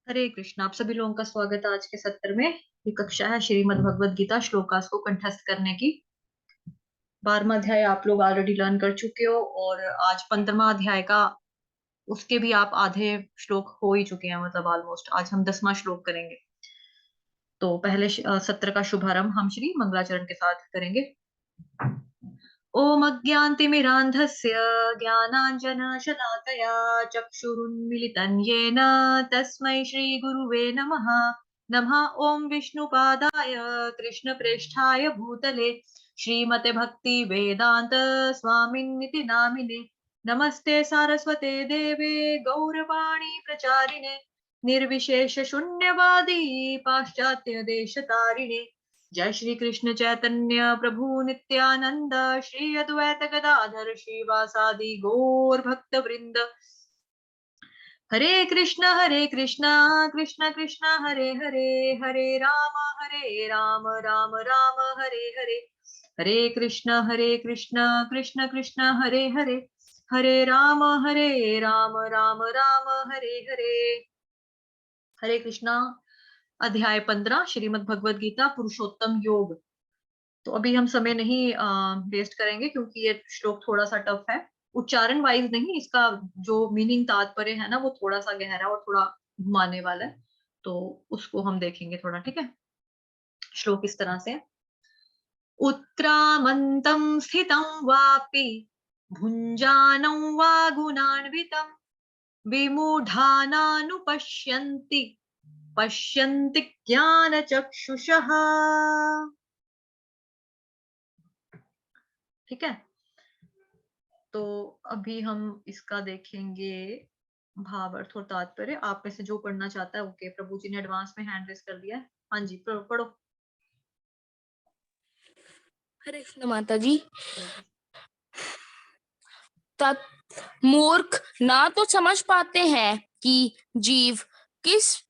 हरे कृष्णा। आप सभी लोगों का स्वागत है आज के सत्र में। ये कक्षा है श्रीमद् भगवद गीता श्लोकास को कंठस्थ करने की। 12वां अध्याय आप लोग ऑलरेडी लर्न कर चुके हो और आज 15वां अध्याय का उसके भी आप आधे श्लोक हो ही चुके हैं, मतलब ऑलमोस्ट। आज हम 10वां श्लोक करेंगे। तो पहले सत्र का शुभारंभ हम श्री मंगलाचरण के साथ करेंगे। ओम अज्ञानतिमिरान्धस्य ज्ञानाञ्जनशलाकया चक्षुरुन्मिलितं येन तस्मै श्रीगुरुवे नमः। नमः ओम विष्णुपादाय कृष्णप्रेष्ठाय भूतले श्रीमते भक्ति वेदांत स्वामिन्निति नामिने। नमस्ते सारस्वते देवे गौरवाणी प्रचारिणे निर्विशेष शून्यवादी पाश्चात्य देशतारिणे। जय श्री कृष्ण चैतन्य प्रभु नित्यानंद श्री अद्वैत गदाधर श्रीवासादि गौर भक्त वृंद। हरे कृष्ण कृष्ण कृष्ण हरे हरे, हरे राम राम राम हरे हरे। हरे कृष्ण कृष्ण कृष्ण हरे हरे, हरे राम राम राम हरे हरे। हरे कृष्णा। अध्याय 15 श्रीमद् भगवद गीता पुरुषोत्तम योग। तो अभी हम समय नहीं वेस्ट करेंगे क्योंकि ये श्लोक थोड़ा सा टफ है। उच्चारण वाइज नहीं, इसका जो मीनिंग तात्पर्य है ना, वो थोड़ा सा गहरा और थोड़ा घुमाने वाला है। तो उसको हम देखेंगे थोड़ा, ठीक है। श्लोक इस तरह से। उत्क्रामन्तं स्थितं वापि भुञ्जानं वा गुणान्वितं विमूढानानुपश्यन्ति पश्यन्ति ज्ञानचक्षुषः। ठीक है। तो अभी हम इसका देखेंगे भावार्थ और तात्पर्य। आप में से जो पढ़ना चाहता है, ओके। प्रभु जी ने एडवांस में हैंड रेस कर दिया है। हाँ जी, पढ़ो। हरे कृष्ण माता जी। मूर्ख ना तो समझ पाते हैं कि जीव किस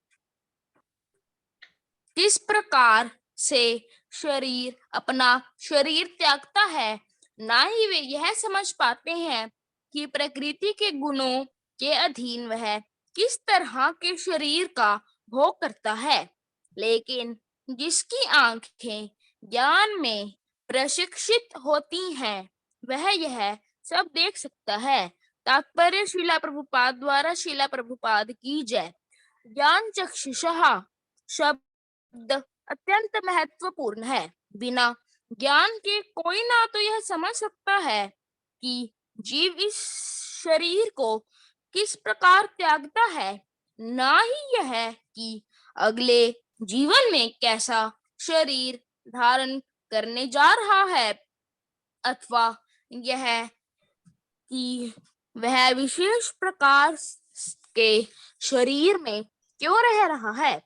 किस प्रकार से अपना शरीर त्यागता है, ना ही वे यह समझ पाते हैं कि प्रकृति के गुणों के अधीन वह किस तरह के शरीर का भोग करता है। लेकिन जिसकी आंखें ज्ञान में प्रशिक्षित होती हैं, वह यह सब देख सकता है। तात्पर्य श्रीला प्रभुपाद द्वारा। श्रीला प्रभुपाद की जय। ज्ञान चक्षुषः शब्द अत्यंत महत्वपूर्ण है। बिना ज्ञान के कोई ना तो यह समझ सकता है कि जीव इस शरीर को किस प्रकार त्यागता है, ना ही यह कि अगले जीवन में कैसा शरीर धारण करने जा रहा है, अथवा यह कि वह विशेष प्रकार के शरीर में क्यों रह रहा है।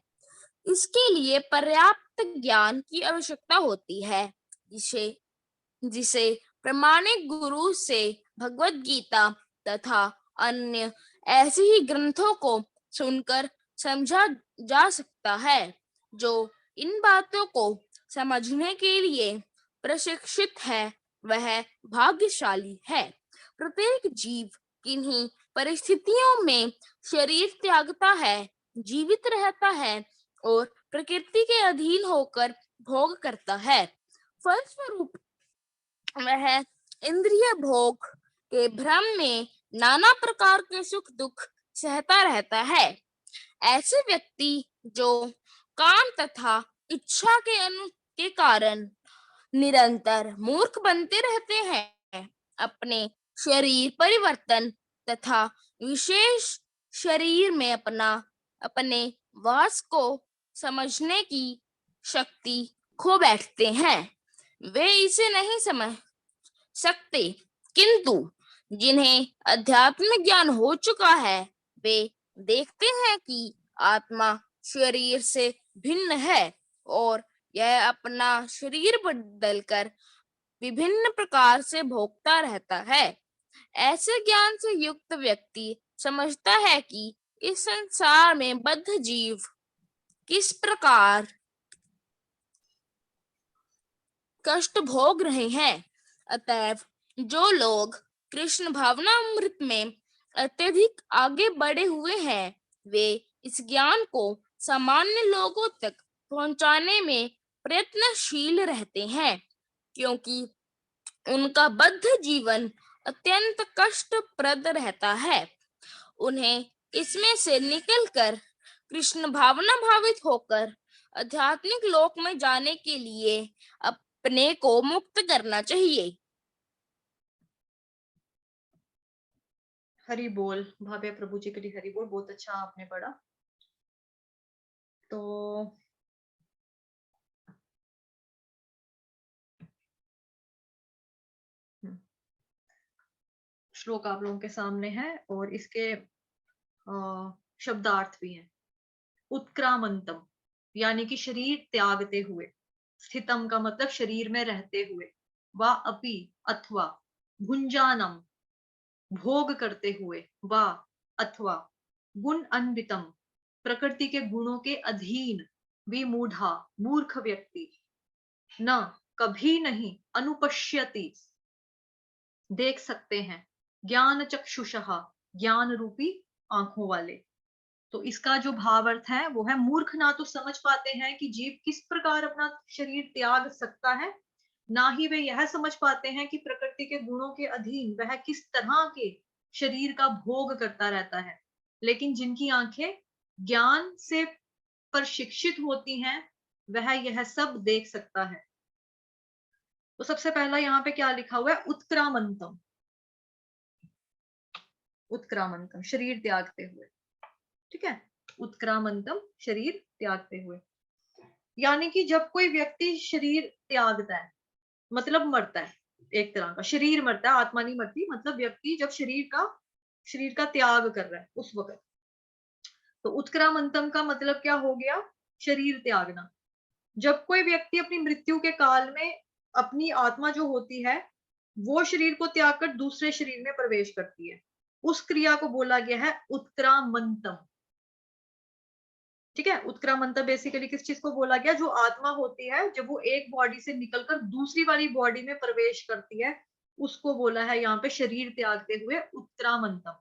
इसके लिए पर्याप्त ज्ञान की आवश्यकता होती है, जिसे प्रामाणिक गुरु से भगवत गीता तथा अन्य ऐसे ही ग्रंथों को सुनकर समझा जा सकता है। जो इन बातों को समझने के लिए प्रशिक्षित है, वह भाग्यशाली है। प्रत्येक जीव किन्हीं परिस्थितियों में शरीर त्यागता है, जीवित रहता है और प्रकृति के अधीन होकर भोग करता है। फलस्वरूप वह इंद्रिय भोग के भ्रम में नाना प्रकार के सुख दुख सहता रहता है। ऐसे व्यक्ति जो काम तथा इच्छा के कारण निरंतर मूर्ख बनते रहते हैं, अपने शरीर परिवर्तन तथा विशेष शरीर में अपने वास को समझने की शक्ति खो बैठते हैं। वे इसे नहीं समझ सकते, किंतु जिन्हें अध्यात्मिक ज्ञान हो चुका है, वे देखते हैं कि आत्मा शरीर से भिन्न है और यह अपना शरीर बदलकर विभिन्न प्रकार से भोगता रहता है। ऐसे ज्ञान से युक्त व्यक्ति समझता है कि इस संसार में बद्ध जीव किस प्रकार कष्ट भोग रहे हैं। अतएव जो लोग कृष्ण भावनामृत में अत्यधिक आगे बढ़े हुए हैं, वे इस ज्ञान को सामान्य लोगों तक पहुंचाने में प्रयत्नशील रहते हैं, क्योंकि उनका बद्ध जीवन अत्यंत कष्टप्रद रहता है। उन्हें इसमें से निकलकर कृष्ण भावना भावित होकर आध्यात्मिक लोक में जाने के लिए अपने को मुक्त करना चाहिए। हरि बोल। भावे प्रभु जी के लिए हरि बोल। बहुत अच्छा आपने पढ़ा। तो श्लोक आप लोगों के सामने है और इसके शब्दार्थ भी हैं। उत्क्रामंतम यानी कि शरीर त्यागते हुए, स्थितम का मतलब शरीर में रहते हुए, वा अपि अथवा, भुंजानम भोग करते हुए, वा अथवा, गुण अन्वितम प्रकृति के गुणों के अधीन, विमूढ़ा मूर्ख व्यक्ति, न कभी नहीं, अनुपश्यति देख सकते हैं, ज्ञान चक्षुषः ज्ञान रूपी आंखों वाले। तो इसका जो भावार्थ है वो है, मूर्ख ना तो समझ पाते हैं कि जीव किस प्रकार अपना शरीर त्याग सकता है, ना ही वे यह समझ पाते हैं कि प्रकृति के गुणों के अधीन वह किस तरह के शरीर का भोग करता रहता है। लेकिन जिनकी आंखें ज्ञान से प्रशिक्षित होती हैं वह यह सब देख सकता है। तो सबसे पहला यहाँ पे क्या लिखा हुआ है, उत्क्रामंतम। उत्क्रामंतम शरीर त्यागते हुए, ठीक है। उत्क्रामंतम शरीर त्यागते हुए, यानी कि जब कोई व्यक्ति शरीर त्यागता है मतलब मरता है, एक तरह का शरीर मरता है, आत्मा नहीं मरती। मतलब व्यक्ति जब शरीर का त्याग कर रहा है उस वक्त। तो उत्क्रामंतम का मतलब क्या हो गया, शरीर त्यागना। जब कोई व्यक्ति अपनी मृत्यु के काल में अपनी आत्मा जो होती है वो शरीर को त्याग कर दूसरे शरीर में प्रवेश करती है, उस क्रिया को बोला गया है उत्क्रामंतम, ठीक है। उत्क्रामंतम बेसिकली किस चीज को बोला गया, जो आत्मा होती है जब वो एक बॉडी से निकलकर दूसरी वाली बॉडी में प्रवेश करती है उसको बोला है यहाँ पे शरीर त्यागते हुए उत्क्रामंतम।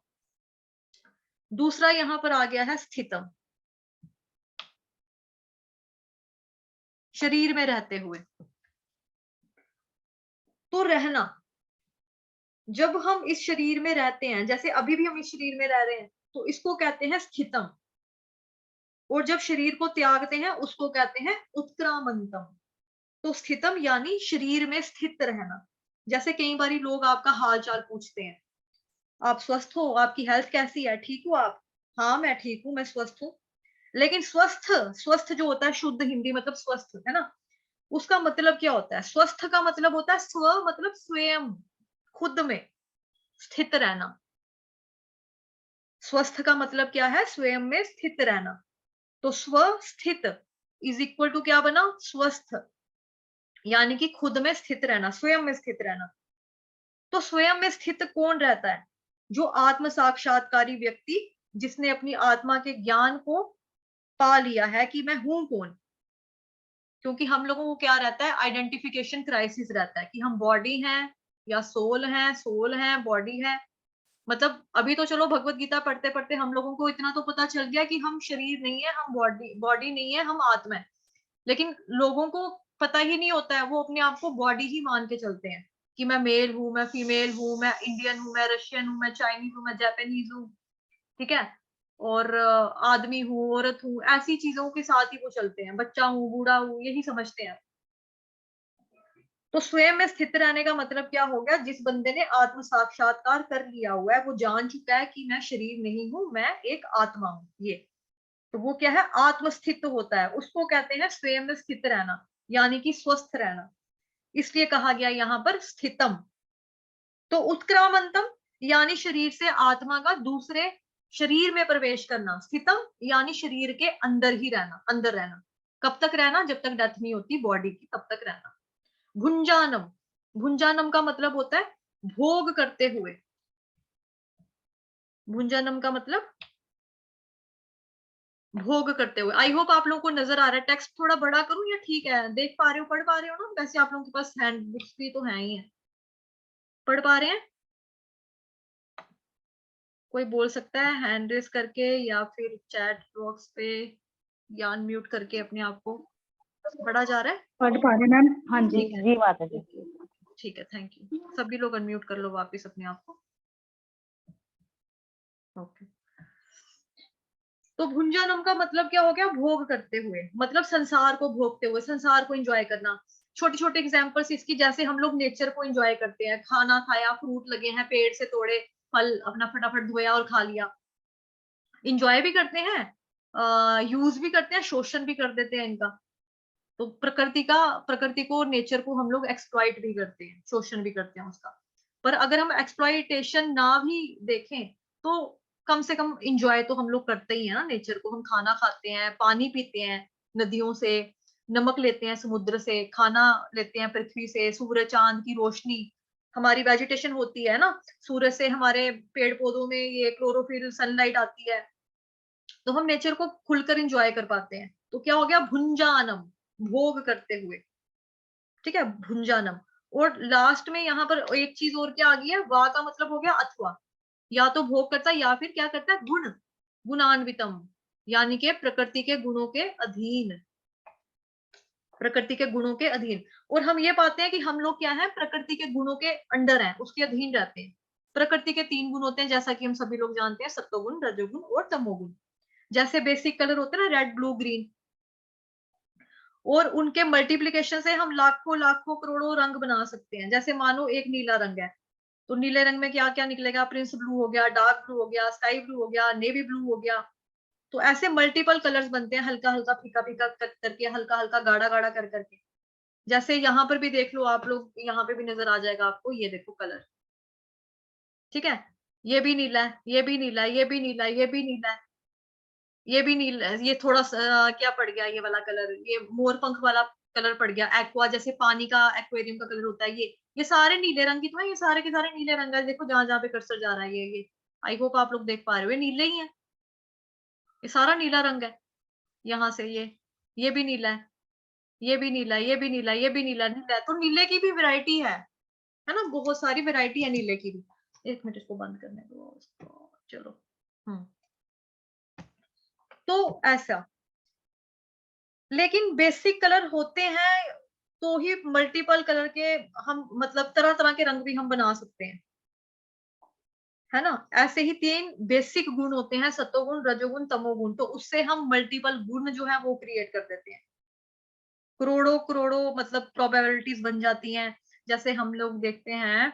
दूसरा यहाँ पर आ गया है स्थितम, शरीर में रहते हुए। तो रहना, जब हम इस शरीर में रहते हैं, जैसे अभी भी हम इस शरीर में रह रहे हैं, तो इसको कहते हैं स्थितम। और जब शरीर को त्यागते हैं उसको कहते हैं उत्क्रामंतम। तो स्थितम यानी शरीर में स्थित रहना। जैसे कई बार लोग आपका हाल चाल पूछते हैं, आप स्वस्थ हो, आपकी हेल्थ कैसी है, ठीक हो आप? हाँ मैं ठीक हूँ, मैं स्वस्थ हूँ। लेकिन स्वस्थ स्वस्थ जो होता है शुद्ध हिंदी मतलब स्वस्थ है ना, उसका मतलब क्या होता है? स्वस्थ का मतलब होता है स्व मतलब स्वयं, खुद में स्थित रहना। स्वस्थ का मतलब क्या है, स्वयं में स्थित रहना। तो स्व स्थित इज इक्वल टू क्या बना, स्वस्थ, यानी कि खुद में स्थित रहना, स्वयं में स्थित रहना। तो स्वयं में स्थित कौन रहता है? जो आत्म साक्षात्कारी व्यक्ति, जिसने अपनी आत्मा के ज्ञान को पा लिया है कि मैं हूं कौन। क्योंकि हम लोगों को क्या रहता है, आइडेंटिफिकेशन क्राइसिस रहता है कि हम बॉडी हैं या सोल है बॉडी है। मतलब अभी तो चलो भगवत गीता पढ़ते पढ़ते हम लोगों को इतना तो पता चल गया कि हम शरीर नहीं है, हम बॉडी नहीं है, हम आत्मा है। लेकिन लोगों को पता ही नहीं होता है, वो अपने आप को बॉडी ही मान के चलते हैं कि मैं मेल हूं, मैं फीमेल हूं, मैं इंडियन हूं, मैं रशियन हूं, मैं चाइनीज हूं, मैं जापानीज हूँ, ठीक है। और आदमी हूँ, औरत हूँ, ऐसी चीजों के साथ ही वो चलते हैं। बच्चा हूँ, बूढ़ा हूँ, यही समझते हैं। तो स्वयं में स्थित रहने का मतलब क्या हो गया, जिस बंदे ने आत्म साक्षात्कार कर लिया हुआ है, वो जान चुका है कि मैं शरीर नहीं हूं, मैं एक आत्मा हूं। ये तो वो क्या है, आत्मस्थित होता है, उसको कहते हैं स्वयं में स्थित रहना, यानी कि स्वस्थ रहना। इसलिए कहा गया यहाँ पर स्थितम। तो उत्क्रामंतम यानी शरीर से आत्मा का दूसरे शरीर में प्रवेश करना। स्थितम यानी शरीर के अंदर ही रहना, अंदर रहना। कब तक रहना, जब तक डेथ नहीं होती बॉडी की, तब तक रहना। भुंजानम, भुंजानम का मतलब होता है भोग करते हुए। भुंजानम का मतलब भोग करते हुए। आई होप आप लोगों को नजर आ रहा है। टेक्स्ट थोड़ा बड़ा करूं या ठीक है, देख पा रहे हो, पढ़ पा रहे हो ना? वैसे आप लोगों के पास हैंड बुक्स भी तो है ही है, पढ़ पा रहे हैं? कोई बोल सकता है हैंड रेस करके या फिर चैट बॉक्स पे या अनम्यूट करके अपने आप को? पढ़ा जा रहा है? पढ़ पा रहे मैम। हाँ जी ठीक है, जी माता जी। ओके, ठीक है, थैंक यू। सभी लोग अनम्यूट कर लो वापस अपने आप को। ओके। तो भुंजनम का मतलब क्या हो गया? भोग करते हुए, मतलब संसार को भोगते हुए, संसार को एंजॉय करना। छोटे छोटे एग्जांपल्स इसकी, जैसे हम लोग नेचर को एंजॉय करते हैं, खाना खाया, फ्रूट लगे हैं पेड़ से तोड़े, फल अपना फटाफट धोया और खा लिया, इंजॉय भी करते हैं, यूज भी करते हैं, शोषण भी कर देते हैं इनका। तो प्रकृति को, नेचर को हम लोग एक्सप्लॉइट भी करते हैं, शोषण भी करते हैं उसका। पर अगर हम एक्सप्लॉइटेशन ना भी देखें तो कम से कम इंजॉय तो हम लोग करते ही हैं ना नेचर को। हम खाना खाते हैं, पानी पीते हैं नदियों से, नमक लेते हैं समुद्र से, खाना लेते हैं पृथ्वी से, सूरज चांद की रोशनी, हमारी वेजिटेशन होती है ना, सूरज से हमारे पेड़ पौधों में ये क्लोरोफिल सनलाइट आती है, तो हम नेचर को खुलकर एंजॉय कर पाते हैं। तो क्या हो गया? भुंजानम, भोग करते हुए, ठीक है, भुंजानम। और लास्ट में यहाँ पर एक चीज और क्या आ गई है? वा का मतलब हो गया अथवा, या तो भोग करता है या फिर क्या करता है? गुण, गुणान्वितम, यानी कि प्रकृति के गुणों के अधीन, प्रकृति के गुणों के अधीन। और हम ये पाते हैं कि हम लोग क्या है? प्रकृति के गुणों के अंडर हैं, उसके अधीन रहते हैं। प्रकृति के 3 गुण होते हैं, जैसा कि हम सभी लोग जानते हैं, सत्वगुण, रजोगुण और तमोगुण। जैसे बेसिक कलर होते हैं ना, रेड, ब्लू, ग्रीन, और उनके मल्टीप्लीकेशन से हम लाखों लाखों करोड़ों रंग बना सकते हैं। जैसे मानो एक नीला रंग है, तो नीले रंग में क्या क्या निकलेगा? प्रिंस ब्लू हो गया, डार्क ब्लू हो गया, स्काई ब्लू हो गया, नेवी ब्लू हो गया। तो ऐसे मल्टीपल कलर्स बनते हैं, हल्का हल्का फीका फीका कर करके, हल्का हल्का गाढ़ा गाढ़ा कर करके। जैसे यहाँ पर भी देख लो आप लोग, यहाँ पे भी नजर आ जाएगा आपको, ये देखो कलर, ठीक है, ये भी नीला है, ये भी नीला है, ये भी नीला है, ये भी नीला है, ये भी नीला है, ये थोड़ा सा क्या पड़ गया, ये वाला कलर, ये मोर पंख वाला कलर पड़ गया, एक्वा, जैसे पानी का एक्वेरियम का कलर होता है, ये सारे नीले रंग की तो है, ये सारे के सारे नीले रंग है। देखो जहां जहां पे कर्सर जा रहा है, ये आई होप आप लोग देख पा रहे हो, ये नीले ही है, ये सारा नीला रंग है। यहाँ से ये भी नीला है, ये भी नीला है, ये भी नीला है, ये भी नीला नीला है। तो नीले की भी वैरायटी है ना, बहुत सारी वैरायटी है नीले की भी। एक मिनट इसको बंद करने दो, चलो। तो ऐसा, लेकिन बेसिक कलर होते हैं तो ही मल्टीपल कलर के हम, मतलब तरह तरह के रंग भी हम बना सकते हैं, है ना। ऐसे ही 3 बेसिक गुण होते हैं, सत्वगुण, रजोगुण, तमोगुण, तो उससे हम मल्टीपल गुण जो है वो क्रिएट कर देते हैं। करोड़ों करोड़ों मतलब प्रोबेबिलिटीज बन जाती हैं। जैसे हम लोग देखते हैं,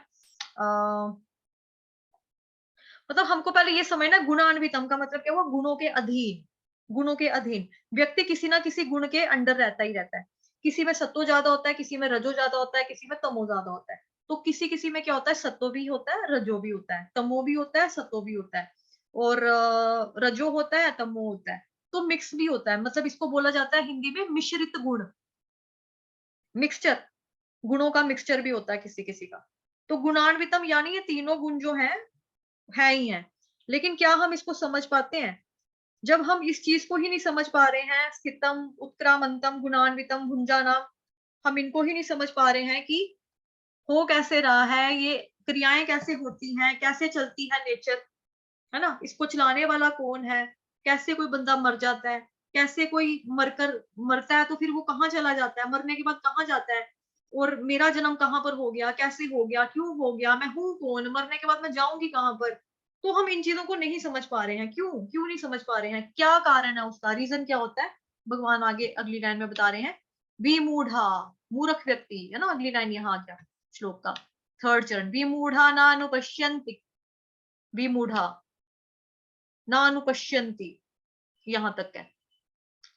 मतलब हमको पहले ये समझना, गुणान्वितम का मतलब क्या हुआ? गुणों के अधीन, गुणों के अधीन। व्यक्ति किसी ना किसी गुण के अंडर रहता ही रहता है। किसी में सत्व ज्यादा होता है, किसी में रजो ज्यादा होता है, किसी में तमो ज्यादा होता है। तो किसी किसी में क्या होता है? सत्व भी होता है, रजो भी होता है, तमो भी होता है, सत्व भी होता है, और रजो होता है, तमो होता है, तो मिक्स भी होता है। मतलब इसको बोला जाता है हिंदी में मिश्रित गुण, मिक्सचर, गुणों का मिक्सचर भी होता है किसी किसी का। तो गुणान्वितम यानी ये तीनों गुण जो है ही है। लेकिन क्या हम इसको समझ पाते हैं? जब हम इस चीज को ही नहीं समझ पा रहे हैं, स्थितम, उत्क्रामंतम, गुणान्वितम, भुंजानाम, हम इनको ही नहीं समझ पा रहे हैं कि हो कैसे रहा है, ये क्रियाएं कैसे होती हैं, कैसे चलती है नेचर, है ना, इसको चलाने वाला कौन है, कैसे कोई बंदा मर जाता है, कैसे कोई मरता है तो फिर वो कहाँ चला जाता है, मरने के बाद कहाँ जाता है, और मेरा जन्म कहाँ पर हो गया, कैसे हो गया, क्यों हो गया, मैं हूं कौन, मरने के बाद मैं जाऊंगी कहाँ पर। तो हम इन चीजों को नहीं समझ पा रहे हैं। क्यों क्यों नहीं समझ पा रहे हैं? क्या कारण है उसका? रीजन क्या होता है? भगवान आगे अगली लाइन में बता रहे हैं, विमूढ़ा, मूर्ख व्यक्ति, है ना, अगली लाइन यहाँ आ गया श्लोक का 3rd चरण, विमूढ़ा नानुपश्यन्ति, विमूढ़ा नानुपश्यन्ति, यहां तक है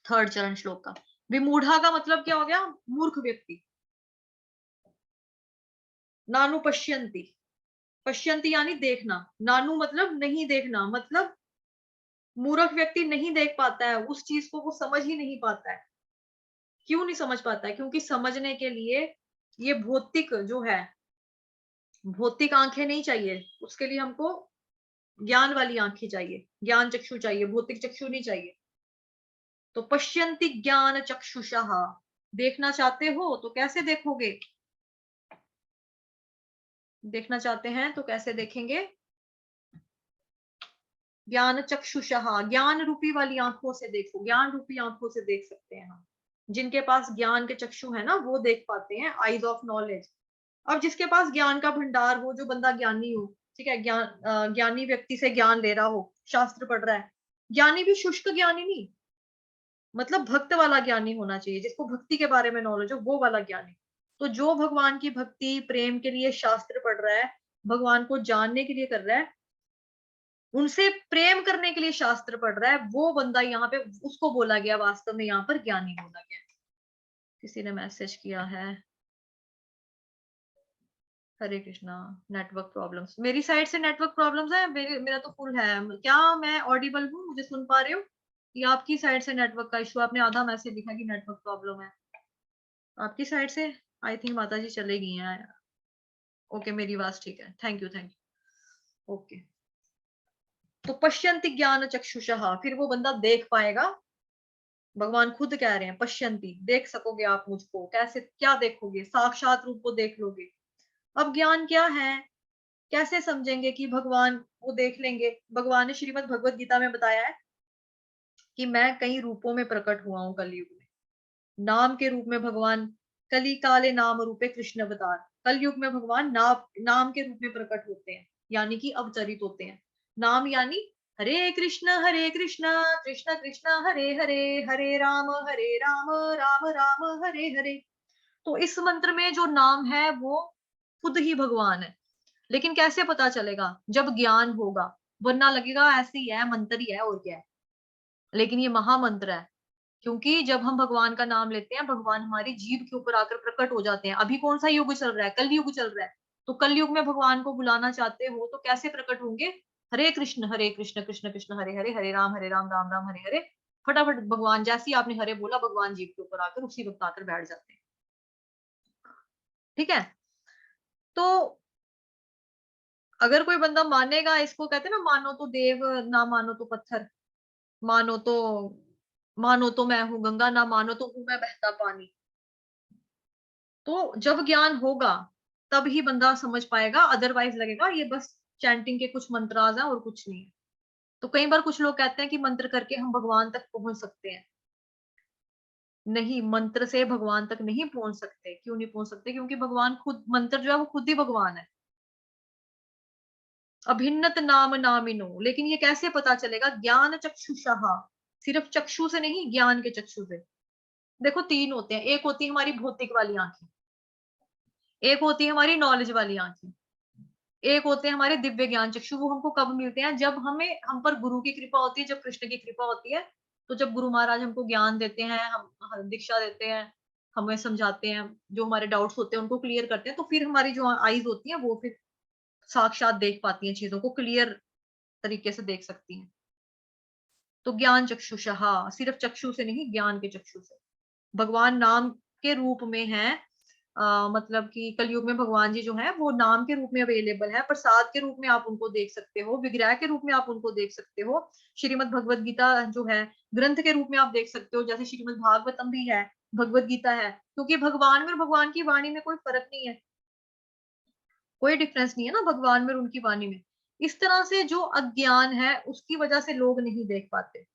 3rd चरण श्लोक का। विमूढ़ा का मतलब क्या हो गया? मूर्ख व्यक्ति। नानु पश्यन्ति, पश्यन्ति यानी देखना, नानु मतलब नहीं देखना, मतलब मूर्ख व्यक्ति नहीं देख पाता है उस चीज को, वो समझ ही नहीं पाता है। क्यों नहीं समझ पाता है? क्योंकि समझने के लिए ये भौतिक जो है, भौतिक आंखें नहीं चाहिए, उसके लिए हमको ज्ञान वाली आंखें चाहिए, ज्ञान चक्षु चाहिए, भौतिक चक्षु नहीं चाहिए। तो पश्यन्ति ज्ञान चक्षुषः, देखना चाहते हो तो कैसे देखोगे? देखना चाहते हैं तो कैसे देखेंगे? ज्ञान चक्षुषः, ज्ञान रूपी वाली आंखों से देखो, ज्ञान रूपी आंखों से देख सकते हैं हम। जिनके पास ज्ञान के चक्षु है ना, वो देख पाते हैं, आईज ऑफ नॉलेज। अब जिसके पास ज्ञान का भंडार हो, जो बंदा ज्ञानी हो, ठीक है, ज्ञानी व्यक्ति से ज्ञान ले रहा हो, शास्त्र पढ़ रहा है, ज्ञानी भी शुष्क ज्ञानी नहीं, मतलब भक्त वाला ज्ञानी होना चाहिए, जिसको भक्ति के बारे में नॉलेज हो, वो वाला ज्ञानी। तो जो भगवान की भक्ति प्रेम के लिए शास्त्र पढ़ रहा है, भगवान को जानने के लिए कर रहा है, उनसे प्रेम करने के लिए शास्त्र पढ़ रहा है, वो बंदा यहाँ पे, उसको बोला गया वास्तव में यहाँ पर ज्ञानी बोला गया। किसी ने मैसेज किया है, हरे कृष्णा। नेटवर्क प्रॉब्लम्स, मेरी साइड से नेटवर्क प्रॉब्लम्स है, मेरा तो फुल है। क्या मैं ऑडिबल हूँ, मुझे सुन पा रहे हो, या आपकी साइड से नेटवर्क का इशू? आपने आधा मैसेज लिखा कि नेटवर्क प्रॉब्लम है आपकी साइड से। आई थिंक माता जी चले गई हैं। ओके, मेरी आवाज ठीक है, thank you thank you. Okay, तो पश्यन्ति ज्ञान चक्षुषः, फिर वो बंदा देख पाएगा। भगवान खुद कह रहे हैं पश्यन्ति, देख सकोगे आप मुझको, कैसे, क्या देखोगे, साक्षात रूप को देख लोगे। अब ज्ञान क्या है, कैसे समझेंगे कि भगवान को देख लेंगे? भगवान ने श्रीमद् भगवत गीता में बताया है कि मैं कई रूपों में प्रकट हुआ हूं कलयुग में। नाम के रूप में भगवान, कली काले नाम रूपे कृष्ण अवतार, कलयुग में भगवान नाम के रूप में प्रकट होते हैं, यानी कि अवतरित होते हैं। नाम यानी हरे कृष्ण कृष्ण कृष्ण हरे हरे, हरे राम राम राम हरे हरे। तो इस मंत्र में जो नाम है वो खुद ही भगवान है। लेकिन कैसे पता चलेगा? जब ज्ञान होगा, वरना लगेगा ऐसे ही है, मंत्र ही है और क्या है। लेकिन ये महामंत्र है, क्योंकि जब हम भगवान का नाम लेते हैं, भगवान हमारी जीभ के ऊपर आकर प्रकट हो जाते हैं। अभी कौन सा युग चल रहा है? कल युग चल रहा है। तो कल युग में भगवान को बुलाना चाहते हो तो कैसे प्रकट होंगे? हरे कृष्ण कृष्ण कृष्ण हरे हरे, हरे राम राम राम हरे हरे। फटाफट भगवान, जैसे ही आपने हरे बोला, भगवान जीभ के ऊपर आकर उसी वक्त आकर बैठ जाते हैं। ठीक है, तो अगर कोई बंदा मानेगा इसको, कहते हैं ना, मानो तो देव, ना मानो तो पत्थर, मानो तो मैं हूं गंगा, ना मानो तो हूं मैं बहता पानी। तो जब ज्ञान होगा तब ही बंदा समझ पाएगा, अदरवाइज लगेगा ये बस चैंटिंग के कुछ मंत्राज हैं और कुछ नहीं है। तो कई बार कुछ लोग कहते हैं कि मंत्र करके हम भगवान तक पहुंच सकते हैं। नहीं, मंत्र से भगवान तक नहीं पहुंच सकते। क्यों नहीं पहुंच सकते? क्योंकि भगवान खुद, मंत्र जो है वो खुद ही भगवान है। अभिन्नत नाम नामिनो। लेकिन ये कैसे पता चलेगा? ज्ञान चक्षुषः, सिर्फ चक्षु से नहीं, ज्ञान के चक्षु से। देखो तीन होते हैं, एक होती है हमारी भौतिक वाली आंखें, एक होती है हमारी नॉलेज वाली आंखें, एक होते हैं हमारे दिव्य ज्ञान चक्षु। वो हमको कब मिलते हैं? जब हम पर गुरु की कृपा होती है, जब कृष्ण की कृपा होती है। तो जब गुरु महाराज हमको ज्ञान देते हैं, हम दीक्षा देते हैं, हमें समझाते हैं, जो हमारे डाउट्स होते हैं उनको क्लियर करते हैं, तो फिर हमारी जो आईज होती है वो फिर साक्षात देख पाती हैं, चीजों को क्लियर तरीके से देख सकती हैं। तो ज्ञान चक्षुषः, सिर्फ चक्षु से नहीं, ज्ञान के चक्षु से। भगवान नाम के रूप में है, मतलब कि कलयुग में भगवान जी जो है वो नाम के रूप में अवेलेबल है, प्रसाद के रूप में आप उनको देख सकते हो, विग्रह के रूप में आप उनको देख सकते हो, श्रीमद् भगवत गीता जो है ग्रंथ के रूप में आप देख सकते हो, जैसे श्रीमद् भागवतम भी है, भगवत गीता है। क्योंकि भगवान में और भगवान की वाणी में कोई फर्क नहीं है, कोई डिफरेंस नहीं है ना भगवान में और उनकी वाणी में। इस तरह से जो अज्ञान है उसकी वजह से लोग नहीं देख पाते।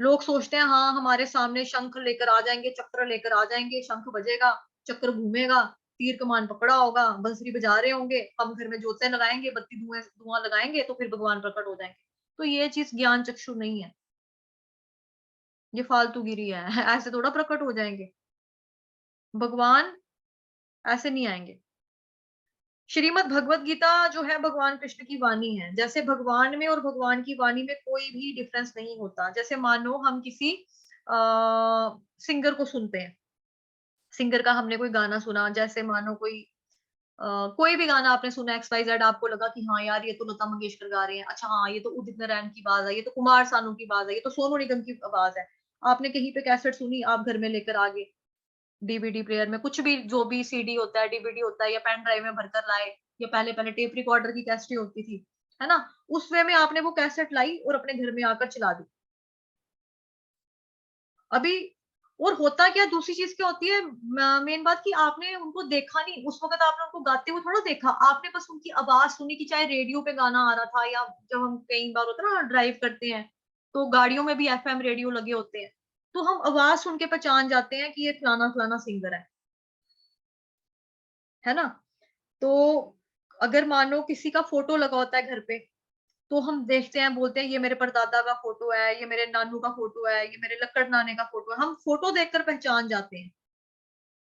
लोग सोचते हैं हाँ हमारे सामने शंख लेकर आ जाएंगे, चक्र लेकर आ जाएंगे, शंख बजेगा, चक्र घूमेगा, तीर कमान पकड़ा होगा, बंसुरी बजा रहे होंगे, हम घर में ज्योतें लगाएंगे, बत्ती धुआं धुआं लगाएंगे, तो फिर भगवान प्रकट हो जाएंगे। तो ये चीज ज्ञान चक्षु नहीं है, ये फालतूगिरी है। ऐसे थोड़ा प्रकट हो जाएंगे भगवान, ऐसे नहीं आएंगे। श्रीमद् भगवत गीता जो है भगवान कृष्ण की वाणी है। जैसे भगवान में और भगवान की वाणी में कोई भी डिफरेंस नहीं होता। जैसे मानो हम किसी सिंगर को सुनते हैं, सिंगर का हमने कोई गाना सुना, जैसे मानो कोई भी गाना आपने सुना, एक्स वाई जेड, आपको लगा कि हाँ यार ये तो लता मंगेशकर गा रहे हैं, अच्छा हाँ ये तो उदित नारायण की आवाज है, ये तो कुमार सानू की आवाज है, ये तो सोनू निगम की आवाज है। आपने कहीं पे कैसेट सुनी, आप घर में लेकर आ गए, डीवीडी प्लेयर में, कुछ भी जो भी सीडी होता है, डीवीडी होता है, या पेन ड्राइव में भरकर लाए, या पहले पहले टेप रिकॉर्डर की कैसेट होती थी, है ना, उस वे में आपने वो कैसेट लाई और अपने घर में आकर चला दी। अभी और होता क्या, दूसरी चीज क्या होती है, मेन बात कि आपने उनको देखा नहीं उस वक्त, आपने उनको गाते हुए थोड़ा देखा, आपने बस उनकी आवाज सुनी कि चाहे रेडियो पे गाना आ रहा था, या जब हम कई बार होता है ना ड्राइव करते हैं तो गाड़ियों में भी एफएम रेडियो लगे होते हैं, तो हम आवाज सुन के पहचान जाते हैं कि ये फलाना फलाना सिंगर है ना। तो अगर मानो किसी का फोटो लगा होता है घर पे, तो हम देखते हैं, बोलते हैं ये मेरे परदादा का फोटो है, ये मेरे नानू का फोटो है, ये मेरे लक्कड़ नाने का फोटो है, हम फोटो देखकर पहचान जाते हैं,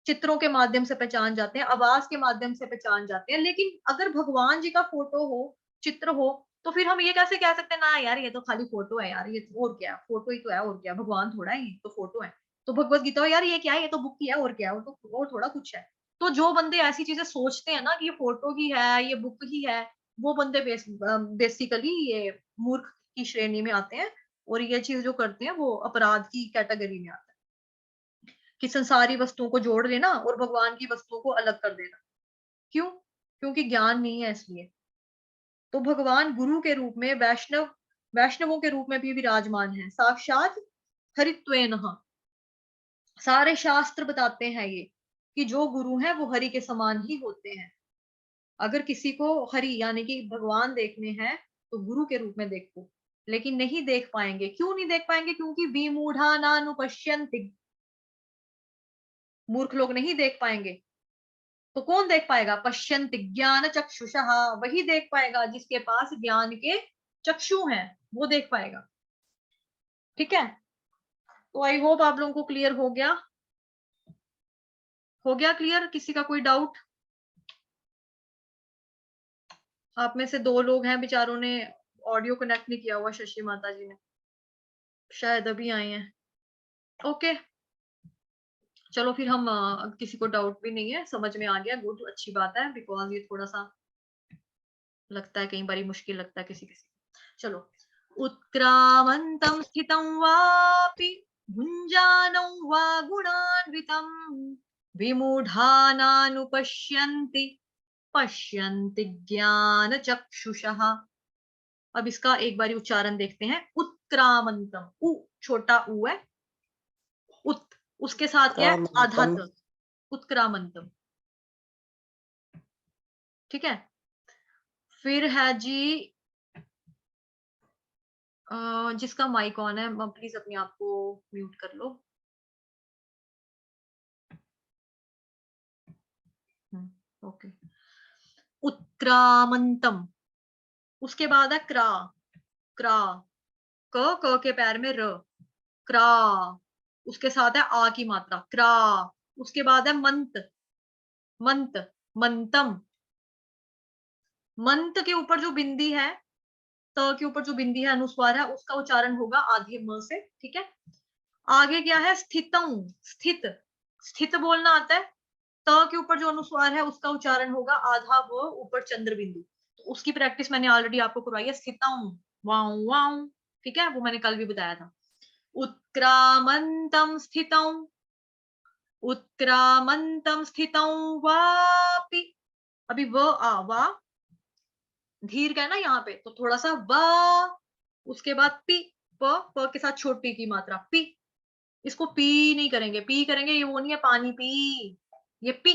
चित्रों के माध्यम से पहचान जाते हैं, आवाज के माध्यम से पहचान जाते हैं। लेकिन अगर भगवान जी का फोटो हो, चित्र हो, तो फिर हम ये कैसे कह सकते हैं ना यार ये तो खाली फोटो है यार, ये तो और क्या है, फोटो ही तो है, और क्या, भगवान थोड़ा है, ये तो फोटो है। तो भगवत गीता हो यार ये क्या है, ये तो बुक ही है, और क्या है, वो तो और थोड़ा कुछ है। तो जो बंदे ऐसी चीजें सोचते हैं ना कि ये फोटो ही है, ये बुक ही है, वो बंदे बेसिकली ये मूर्ख की श्रेणी में आते हैं, और ये चीज जो करते हैं वो अपराध की कैटेगरी में आते हैं, कि संसारी वस्तुओं को जोड़ लेना और भगवान की वस्तुओं को अलग कर देना। क्यों? क्योंकि ज्ञान नहीं है इसलिए। तो भगवान गुरु के रूप में वैष्णवों के रूप में भी विराजमान है, साक्षात हरित्वेनः। सारे शास्त्र बताते हैं ये कि जो गुरु हैं वो हरि के समान ही होते हैं। अगर किसी को हरि यानी कि भगवान देखने हैं तो गुरु के रूप में देखो, लेकिन नहीं देख पाएंगे। क्यों नहीं देख पाएंगे? क्योंकि विमूढ़ा नानुपश्यन्ति, मूर्ख लोग नहीं देख पाएंगे। तो कौन देख पाएगा? पश्यन्ति ज्ञान चक्षुषः, वही देख पाएगा जिसके पास ज्ञान के चक्षु हैं, वो देख पाएगा। ठीक है, तो आई होप आप लोगों को क्लियर हो गया। हो गया क्लियर? किसी का कोई डाउट? आप में से 2 लोग हैं बेचारों ने ऑडियो कनेक्ट नहीं किया हुआ, शशि माता जी ने, शायद अभी आए हैं। ओके, चलो फिर हम किसी को डाउट भी नहीं है, समझ में आ गया, गुड, अच्छी बात है, बिकॉज ये थोड़ा सा लगता है, कई बार मुश्किल लगता है किसी किसी। चलो, उत्क्रामन्तं स्थितं वापि भुञ्जानं वा गुणान्वितं विमूढानानुपश्यन्ति पश्यन्ति ज्ञानचक्षुषः। अब इसका एक बारी उच्चारण देखते हैं। उत्क्रामंतम, उ छोटा उ है, उत उसके साथ क्या है? आधा क्रामंतम। त, उत्क्रामंतम। ठीक है, फिर है जी जिसका माइक ऑन है प्लीज अपने आप को म्यूट कर लो। ओके, उत्क्रामंतम, उसके बाद है क्रा, क्रा, क के पैर में र, क्रा, उसके साथ है आ की मात्रा, क्रा, उसके बाद है मंत, मंत, मंतम, मंत के ऊपर जो बिंदी है, त के ऊपर जो बिंदी है, अनुस्वार है, उसका उच्चारण होगा आधे म से। ठीक है, आगे क्या है? स्थितम, स्थित, स्थित बोलना आता है, त के ऊपर जो अनुस्वार है उसका उच्चारण होगा आधा व ऊपर चंद्र बिंदु। तो उसकी प्रैक्टिस मैंने ऑलरेडी आपको करवाई है, स्थितम, वाऊ वाऊ। ठीक है, वो मैंने कल भी बताया था। उत्क्रामंतम स्थितम, उत्क्रामंतम स्थितम वापि, अभी व आ, वा धीर का है ना यहाँ पे, तो थोड़ा सा वा, उसके बाद पी, प के साथ छोटी की मात्रा, पी, इसको पी नहीं करेंगे, पी करेंगे ये वो नहीं है पानी पी, ये पी,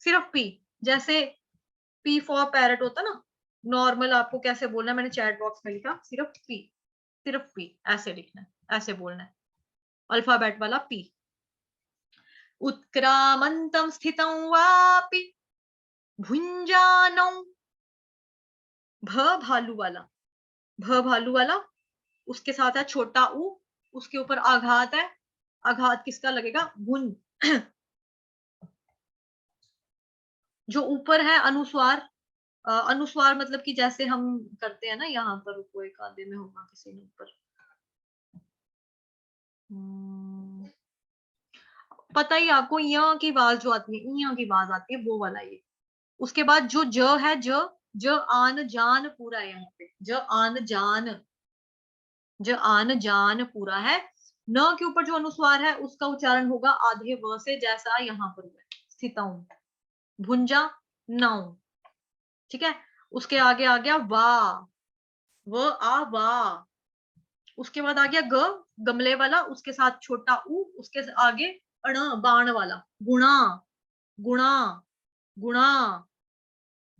सिर्फ पी। जैसे पी फॉर पैरट होता ना, नॉर्मल आपको कैसे बोलना है मैंने चैट बॉक्स में लिखा, सिर्फ पी, सिर्फ पी ऐसे लिखना है, ऐसे बोलना है, अल्फाबेट वाला पी। उत्क्रामंतम स्थितं वापि भुंजानौ, भ भालू वाला, भ भालू वाला, उसके साथ है छोटा ऊ, उसके ऊपर आघात है, आघात किसका लगेगा? भुन। जो ऊपर है अनुस्वार, अनुस्वार मतलब कि जैसे हम करते हैं ना, यहाँ पर कोई एक आधे में होगा किसी ने ऊपर, पता ही आपको, य की आवाज जो आती है, य की आवाज आती है, वो वाला ये। उसके बाद जो ज है, ज आन जान पूरा है यहाँ पे, ज आन जान, ज आन जान पूरा है। न के ऊपर जो अनुस्वार है उसका उच्चारण होगा आधे व से, जैसा यहाँ पर हुआ है, स्थितौ, भुंजा नौ। ठीक है, उसके आगे आ गया वा, व आ वा, उसके बाद आ गया ग, गमले वाला, उसके साथ छोटा ऊ, उसके आगे अण, बाण वाला, गुणा, गुणा, गुणा।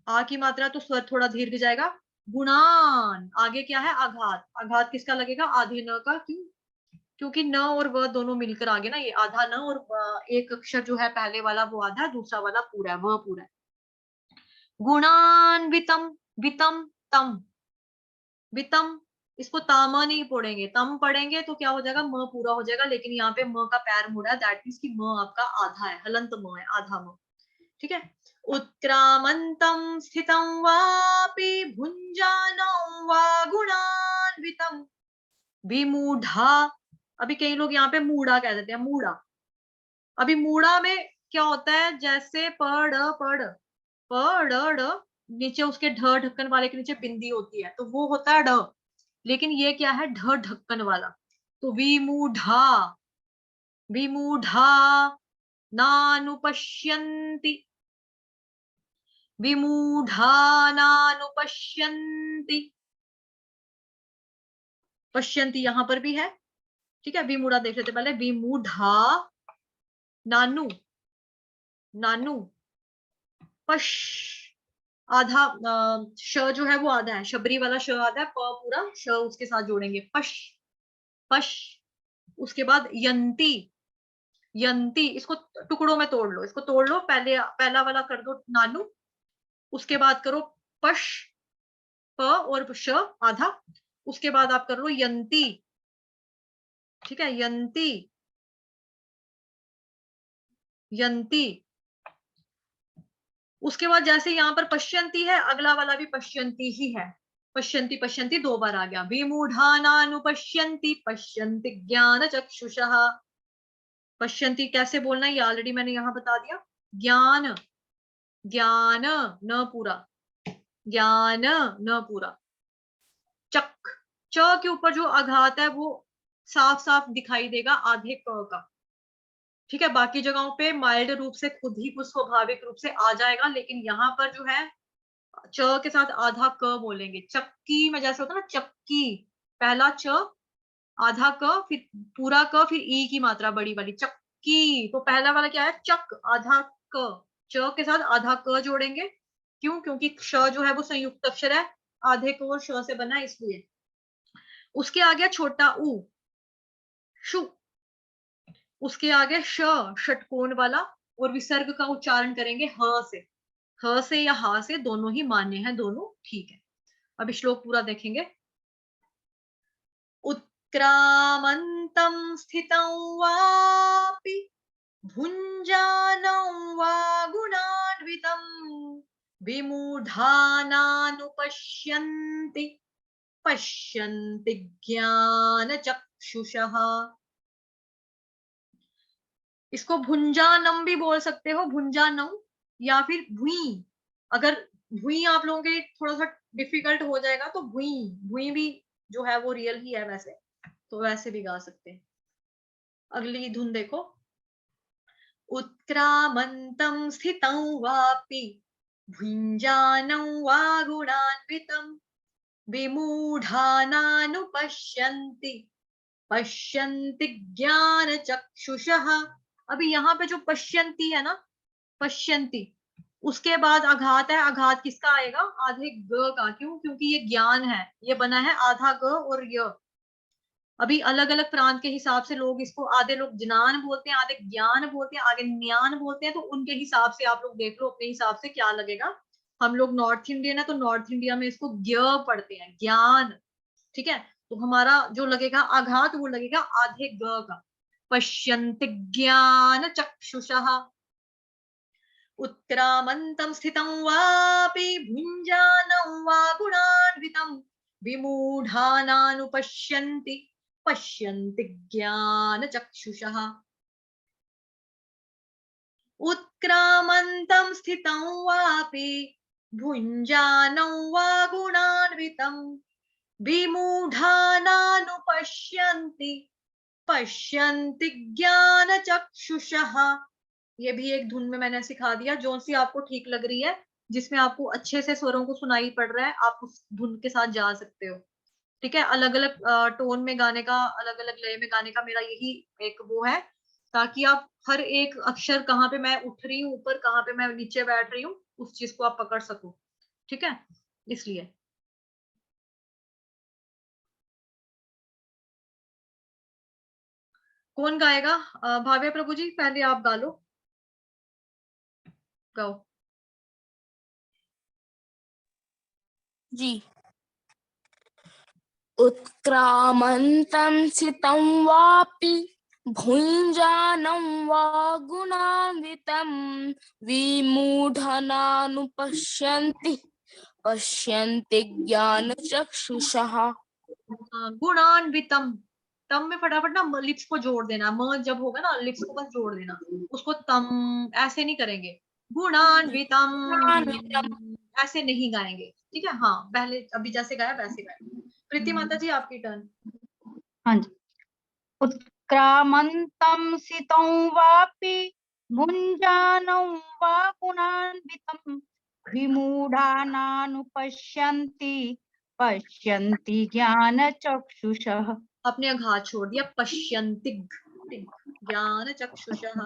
आ की मात्रा तो स्वर थोड़ा दीर्घ जाएगा, गुणान। आगे क्या है, आघात, आघात किसका लगेगा, आधे न का, क्यों, क्योंकि न और व दोनों मिलकर आगे ना, ये आधा न और एक अक्षर जो है पहले वाला वो आधा है, दूसरा वाला पूरा है, वह पूरा है। गुणान्वितम, वितम, तम, वितम, इसको तामा नहीं पढ़ेंगे, तम पढ़ेंगे तो क्या हो जाएगा, म पूरा हो जाएगा, लेकिन यहाँ पे म का पैर मुड़ा है, दैट मीन्स कि म आपका आधा है, हलंत म है, आधा म। ठीक है। उत्क्रामंतम स्थितं वापि भुंजानं वा गुणान्वितम विमूढ़ा। अभी कई लोग यहाँ पे मूढ़ा कह देते हैं, मूढ़ा। अभी मूढ़ा में क्या होता है, जैसे पढ़ पढ़ पढ़ ड, नीचे उसके ढ ढक्कन वाले के नीचे बिंदी होती है, तो वो होता है ड, लेकिन ये क्या है, ढ ढक्कन वाला। तो विमूढ़ा, विमूढ़ा नानुपश्यन्ति, विमूढ़ा नानुपश्यन्ति, पश्यन्ति यहां पर भी है। ठीक है, विमूढ़ा देख लेते पहले, विमूढ़ा, नानु, नानु, पश, आधा श जो है वो आधा है, शबरी वाला श आधा है, प पूरा, श उसके साथ जोड़ेंगे, पश, पश। उसके बाद यंती, यंती, इसको टुकड़ों में तोड़ लो, इसको तोड़ लो, पहले पहला वाला कर दो नानु, उसके बाद करो पश, प और श आधा, उसके बाद आप कर लो यंती। ठीक है, यंती, यंती। उसके बाद जैसे यहाँ पर पश्यंती है, अगला वाला भी पश्यंती ही है, पश्यंती, पश्यंती दो बार आ गया, विमूढ़ानानुपश्यन्ति पश्यन्ति ज्ञान चक्षुषः। पश्यंती कैसे बोलना है, ये ऑलरेडी मैंने यहाँ बता दिया, ज्ञान, ज्ञान न पूरा, ज्ञान न पूरा, चक, च के ऊपर जो आघात है वो साफ साफ दिखाई देगा आधे क का। ठीक है, बाकी जगहों पे माइल्ड रूप से खुद ही कुछ स्वाभाविक रूप से आ जाएगा, लेकिन यहाँ पर जो है च के साथ आधा क बोलेंगे, चक्की में जैसे होता है ना, चक्की, पहला च, आधा क, फिर पूरा क, फिर ई की मात्रा बड़ी वाली, चक्की। तो पहला वाला क्या है, चक, आधा क, च के साथ आधा क जोड़ेंगे, क्यों, क्योंकि श जो है वो संयुक्त अक्षर है, आधे क और श से बना है इसलिए। उसके आगे छोटा ऊ, शु, उसके आगे श, षटकोण वाला, और विसर्ग का उच्चारण करेंगे ह से, ह से या हा से, दोनों ही मान्य है, दोनों ठीक है। अब श्लोक पूरा देखेंगे। उत्क्रामन्तं स्थितं वापि भुञ्जानं वा गुणान्वितं विमूढानानुपश्यन्ति पश्यन्ति ज्ञानचक्षुषः। इसको भुंजानम भी बोल सकते हो, भुंजानम, या फिर भुई। अगर भुई आप लोगों के थोड़ा सा डिफिकल्ट हो जाएगा तो भुई, भुई भी जो है वो रियल ही है वैसे, तो वैसे भी गा सकते हैं। अगली धुन देखो। उत्क्रामन्तं स्थितं वापि भुञ्जानं वा गुणान्वितं विमूढानानुपश्यन्ति पश्यन्ति ज्ञानचक्षुषः। अभी यहाँ पे जो पश्यन्ति है ना, पश्यन्ति, उसके बाद आघात है, आघात किसका आएगा, आधे ग का, क्यों, क्योंकि ये ज्ञान है, ये बना है आधा ग और य। अभी अलग अलग प्रांत के हिसाब से लोग इसको, आधे लोग ज्ञान बोलते हैं, आधे ज्ञान बोलते हैं, आगे ज्ञान बोलते हैं, तो उनके हिसाब से आप लोग देख लो अपने हिसाब से क्या लगेगा। हम लोग नॉर्थ इंडियन है तो नॉर्थ इंडिया में इसको ज्ञ पढ़ते हैं, ज्ञान। ठीक है, तो हमारा जो लगेगा आघात वो लगेगा आधे ग का, पश्यन्ति ज्ञान चक्षुषः। उत्क्रामन्तं स्थितं वापि भुञ्जानं वा गुणान्वितं विमूढानानुपश्यन्ति पश्यन्ति ज्ञानचक्षुषः। उत्क्रामन्तं स्थितं वापि भुञ्जानं वा गुणान्वितं विमूढानानुपश्यन्ति पश्यन्ति ज्ञानचक्षुषः। ये भी एक धुन में मैंने सिखा दिया, जो सी आपको ठीक लग रही है, जिसमें आपको अच्छे से स्वरों को सुनाई पड़ रहा है, आप उस धुन के साथ जा सकते हो। ठीक है, अलग अलग टोन में गाने का, अलग अलग लय में गाने का मेरा यही एक वो है, ताकि आप हर एक अक्षर, कहाँ पे मैं उठ रही हूँ ऊपर, कहाँ पे मैं नीचे बैठ रही हूँ, उस चीज को आप पकड़ सको। ठीक है, इसलिए। कौन गाएगा? भाव्य प्रभु जी, पहले आप गा लो, गाओ। जी। उत्क्रामन्तं सितं वापि भुञ्जानं वा गुणान्वितं विमूढनानुपश्यन्ति पश्यन्ति ज्ञानचक्षुषः। गुणान्वितम, तम में फटाफट ना लिप्स को जोड़ देना, म जब होगा ना लिप्स को बस जोड़ देना, उसको तम ऐसे नहीं करेंगे, गुणान्वितम ऐसे नहीं गाएंगे। ठीक है, हाँ पहले अभी जैसे गाया वैसे गाया। प्रीति माता जी, आपकी टर्न। हाँ जी। उत्क्रामन्तं सितं वापि भुञ्जानं वा गुणान्वितं विमूढानानुपश्यन्ति पश्यन्ति ज्ञानचक्षुषः। आपने अघात छोड़ दिया, पश्यन्तिग, तिग, ज्ञान चक्षुषः,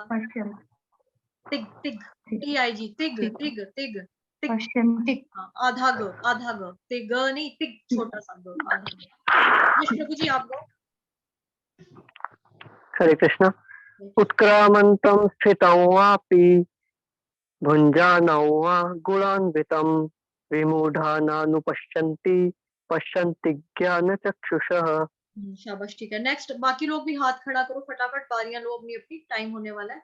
तिग तिग, टीआईजी, तिग तिग तिग तिग, पश्यन्ति। हाँ, आधा ग, आधा ग, तिग नहीं, तिग छोटा सा ग, आधा ग। यश प्रभु जी, आप गाओ। हरे कृष्ण। उत्क्रामन्तं स्थितं वापि भुञ्जानं वा गुणान्वितं विमूढानानुपश्यन्ति पश्यन्ति ज्ञानचक्षुषः। शाबाश, ठीक है। नेक्स्ट, बाकी लोग भी हाथ खड़ा करो फटाफट, बारियां लो अपनी अपनी, टाइम होने वाला है।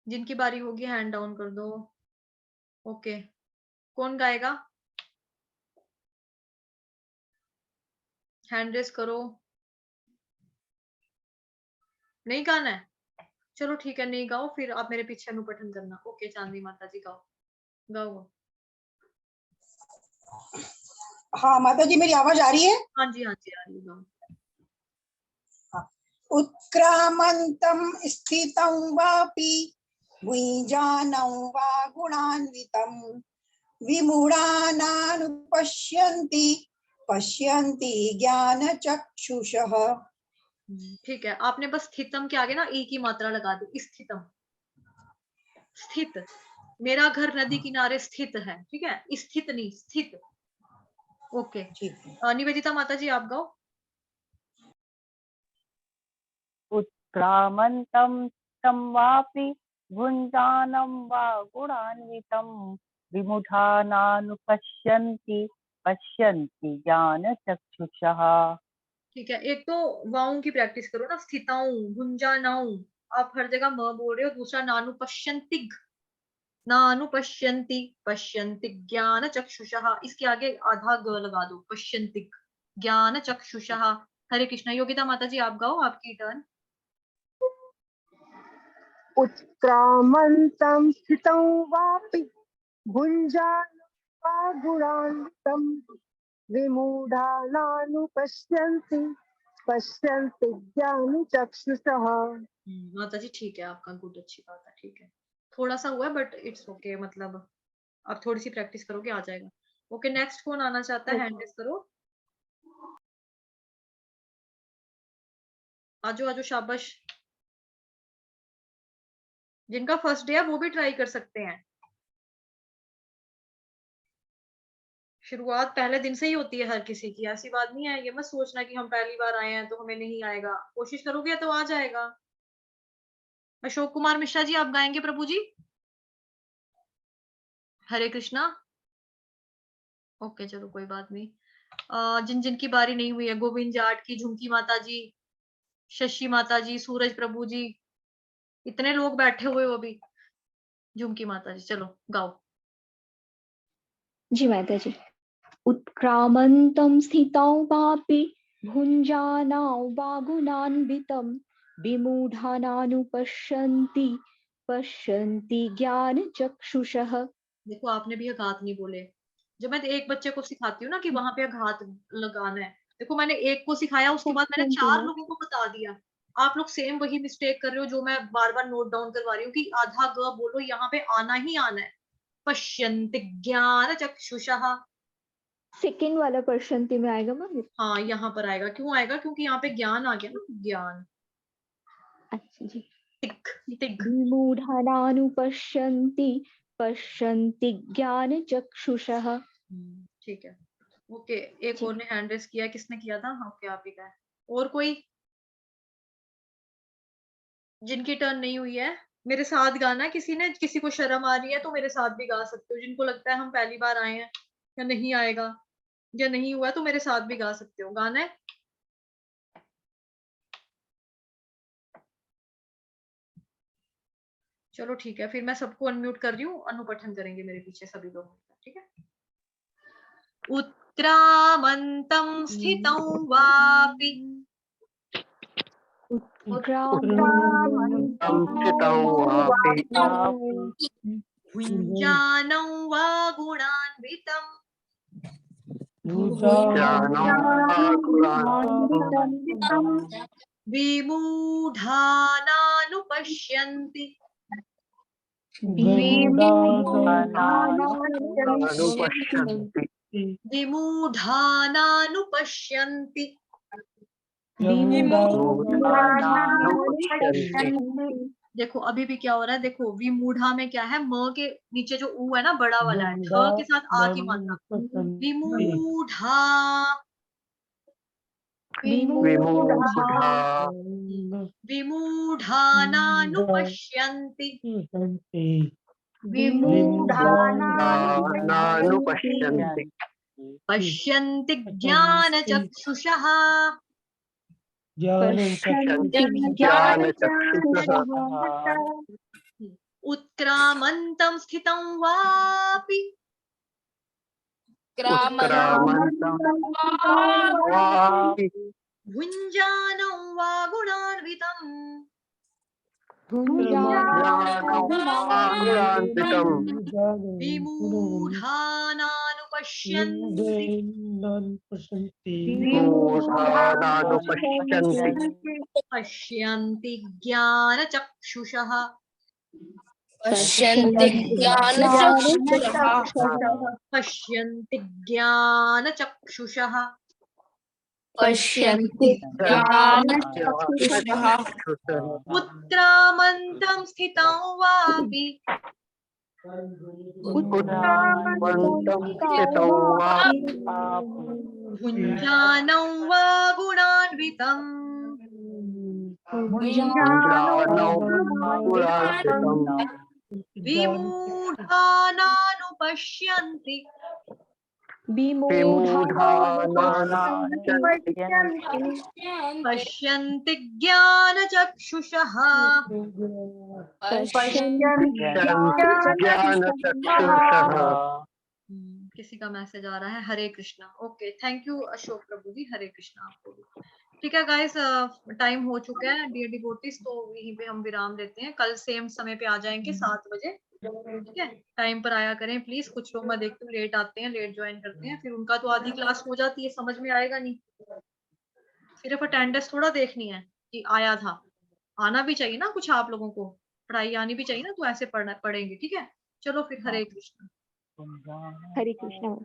जिनकी बारी होगी हैंड डाउन कर दो। ओके, कौन गाएगा? हैंड रेस करो। नहीं गाना है? चलो ठीक है, नहीं गाओ, फिर आप मेरे पीछे अनुपठन करना। ओके, चांदी माता जी गाओ, गाओ। हाँ माता जी, मेरी आवाज आ रही है? हाँ जी, हाँ जी, आ रही है, गाओ। उत्क्रामन्तं स्थितं वापि भुञ्जानं वा गुणान्वितं विमूढानानुपश्यन्ति पश्यन्ति ज्ञानचक्षुषः। ठीक है, आपने बस स्थितम के आगे ना ई की मात्रा लगा दी, स्थितम, स्थित। मेरा घर नदी किनारे स्थित है, ठीक है, स्थित नहीं, स्थित। ओके, निवेदिता माता जी, आप गाओ। उत्क्रामन्तं तं वापि भुञ्जानं वा गुणान्वितं विमूढानानुपश्यन्ति पश्यन्ति ज्ञानचक्षुषः। ठीक है, एक तो वाऊ की प्रैक्टिस करो ना, स्थिताऊ, भुंजानाऊ, आप हर जगह म बोल रहे हो। दूसरा, नानु पश्यन्तिग, नानु पश्यन्ति, पश्यन्ति ज्ञान चक्षुषः, इसके आगे आधा ग लगा दो, पश्यन्ति ज्ञान चक्षुषः। हरे कृष्णा। योगिता माता जी, आप गाओ, आपकी टर्न। उत्क्रामन्तं स्थितं वापि भुञ्जानं वा गुणान्वितं विमूढानानुपश्यन्ति पश्यन्ति ज्ञानचक्षुषः। माता जी ठीक है, आपका गुड, अच्छी बात है, ठीक है। थोड़ा सा हुआ है बट इट्स ओके, मतलब आप थोड़ी सी प्रैक्टिस करोगे, आ जाएगा। ओके, नेक्स्ट कौन आना चाहता है? हैंड रेस करो, आजो आजो, शाबाश। जिनका फर्स्ट डे है वो भी ट्राई कर सकते हैं। शुरुआत पहले दिन से ही होती है हर किसी की, ऐसी बात नहीं है। ये मत सोचना कि हम पहली बार आए हैं तो हमें नहीं आएगा, कोशिश करोगे तो आ जाएगा। अशोक कुमार मिश्रा जी, आप गाएंगे प्रभु जी? हरे कृष्णा। ओके, चलो कोई बात नहीं। जिन जिन की बारी नहीं हुई है, गोविंद जाट की, झुमकी माता जी, शशि माता जी, सूरज प्रभु जी, इतने लोग बैठे हुए हो अभी। झुमकी माता जी, चलो गाओ। जी माता जी। उत्क्रामन्तं स्थितं वापि भुञ्जानं वा गुणान्वितं विमूढानानुपश्यन्ति पश्यन्ति ज्ञानचक्षुषः। देखो, आपने भी आघात नहीं बोले। जब मैं एक बच्चे को सिखाती हूँ ना कि वहां पे आघात लगाना है, देखो मैंने एक को सिखाया, उसके बाद मैंने 4 लोगों को बता दिया। आप लोग सेम वही मिस्टेक कर रहे हो जो मैं बार बार नोट डाउन करवा रही हूँ कि आधा ग बोलो, यहाँ पे आना ही आना है। पश्यन्ति ज्ञान चक्षुषः, सेकेंड वाला पश्यन्ति में आएगा मैम। हाँ यहाँ पर आएगा, क्यों आएगा? क्योंकि यहाँ पे ज्ञान आ गया ना, ज्ञान। अच्छा जी। तिक तिक विमूढानानुपश्यन्ति पश्यन्ति ज्ञानचक्षुषः। ठीक है, ओके। एक जी। और ने हैंड रेस किया, किसने किया था? ओके आप ही का है। और कोई जिनकी टर्न नहीं हुई है? मेरे साथ गाना है किसी ने, किसी को शर्म आ रही है तो मेरे साथ भी गा सकते हो। जिनको लगता है हम पहली बार आए हैं या नहीं आएगा या नहीं हुआ तो मेरे साथ भी गा सकते हो। गाना है? चलो ठीक है, फिर मैं सबको अनम्यूट कर रही हूँ, अनुपठन करेंगे मेरे पीछे सभी लोग, ठीक है। उत्क्रामन्तं स्थितं वापि भुञ्जानं वा गुणान्वितं विमूढानानुपश्यन्ति विमूढानानुपश्यन्ति। देखो अभी भी क्या हो रहा है, देखो विमूढ़ा में क्या है, म के नीचे जो ऊ है ना बड़ा वाला है, ठ के साथ आ की मात्रा। विमूढ़ा विमूढानानुपश्यन्ति पश्यन्ति ज्ञानचक्षुषः उत्क्रामन्तं स्थितं वापि भुञ्जानं वा गुणान्वितं विमूढानानुपश्यन्ति पश्यन्ति ज्ञानचक्षुषः पश्यन्ति ज्ञानचक्षुषः पश्यन्ति ज्ञानचक्षुषः पश्यन्ति ज्ञानचक्षुषः उत्क्रामन्तं स्थितं वापि भुञ्जानं वा गुणान्वितं विमूढानानुपश्यन्ति पश्यन्ति ज्ञानचक्षुषः किसी का मैसेज आ रहा है, Hare Krishna. Okay, thank you Ashok Prabhu ji, Hare Krishna आपको भी। ठीक है गाइस, टाइम हो चुका है डियर डिवोटीज, तो यहीं पे हम विराम देते हैं। कल सेम समय पे आ जाएंगे 7 बजे, ठीक है। टाइम पर आया करें प्लीज। कुछ लोग मैं देखती हूँ लेट आते हैं, लेट ज्वाइन करते हैं, फिर उनका तो आधी क्लास हो जाती है, समझ में आएगा नहीं। सिर्फ अटेंडेंस थोड़ा देखनी है कि आया था, आना भी चाहिए ना कुछ, आप लोगों को पढ़ाई आनी भी चाहिए ना, तो ऐसे पढ़ेंगे, ठीक है। चलो फिर, हरे कृष्ण। हरे कृष्णा।